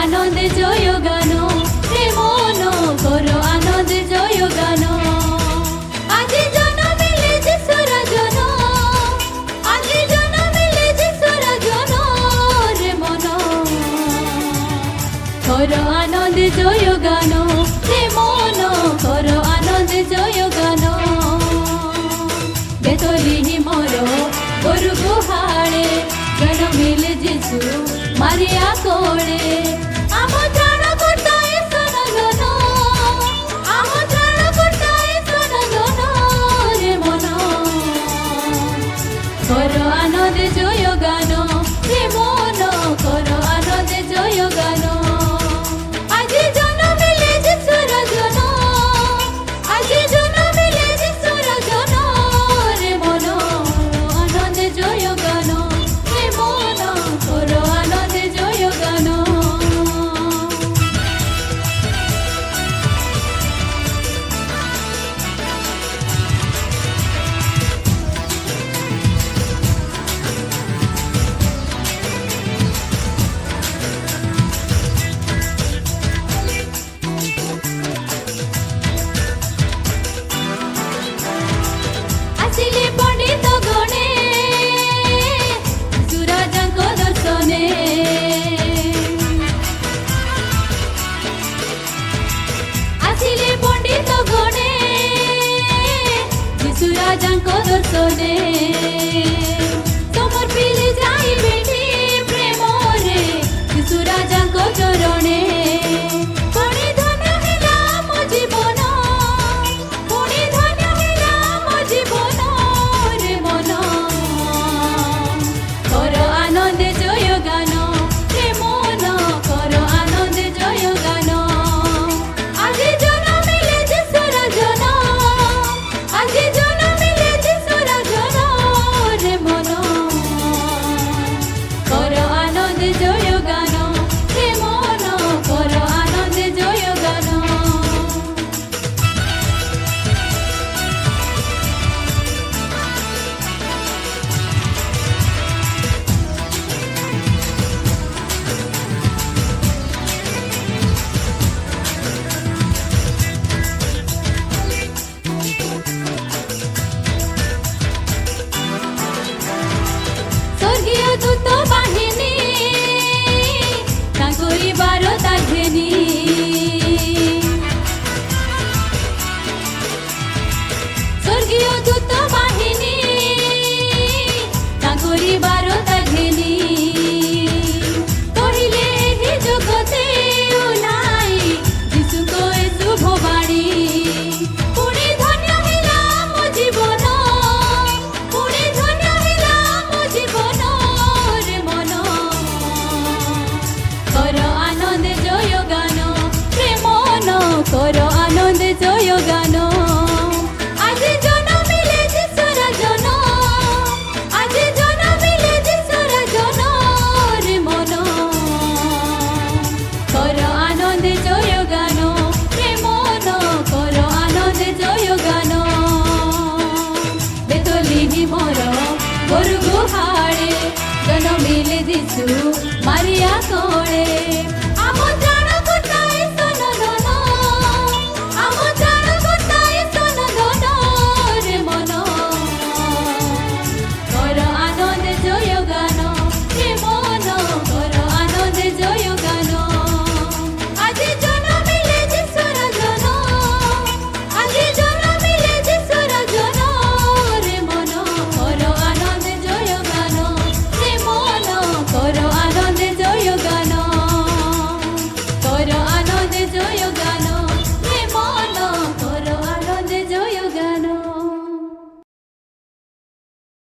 আনন্দে জয় গান হে মন করো আনন্দে জয় গান আজি জন্মিলে যিশুর জন আজি জন্মিলে যিশুর জন রে মন করো আনন্দে জয় গান হে মন করো আনন্দে জয় গান বেতলিহি মোর গরু গুহালে জন্মিলে যিশু মারিয়া কোলে আমন্ত্রণ করতা এসন জন আমন্ত্রণ করতা এসন জন রে মন করো আনন্দে জয় গান হে মন করো আনন্দে জয় গান আজি জন্মিলে যিশুর জন আজি জন্মিলে যিশুর জন রে মন আনন্দে জয় গান হে মন করো আনন্দে জয় গান আসিলে পণ্ডিত গণে সুরাজঙ্ক দর্শনে আসিলে পণ্ডিত গণে সুরাজঙ্ক দর্শনে সমর্পিলে যাইবে প্রেমরে সুরাজঙ্ক চরণে পুଣି ଧନ୍ୟ ହେଲା ମୋ ଜୀବନ ପୁଣି ଧନ୍ୟ ହେଲା ମୋ ଜୀବନ ରେ ମନ କର ଆନନ୍ଦେ ଜୟ ଗାନ ରେ ମନ କର ଆନନ୍ଦେ ଜୟ ଗାନ আজি ଜନ୍ମିଲେ যিশুର জন আজি জন্মিলে যিশুর জন রে মন কর আনন্দে জয় গান হে মন কর আনন্দে জয় গান স্বর্গীয় দূত বাহিনী তাঙ্করি বারতা ঘেনি স্বর্গীয় দূত বাহিনী তাঙ্করি বারতা ঘেনি কহিলে এই জগতে ওলাই যিশুଙ୍କ ଏ শুভ বাণী পুଣି ধন্য ହେଲା ମୋ ଜୀବନ পুଣି ধন্য ହେଲା ମୋ ଜୀବନ রে মন কর আনন্দে জয় গান রে মন কর আনন্দে জয় গান আজি জন্মিলে যিশুর জন আজি জন্মিলে যিশুর জন রে মন কর আনন্দে জয় গান রে মন কর আনন্দে জয় গান বেতলিহি মোর গরু গুহালে জন্মিলে যিশু মারিয়া কোলে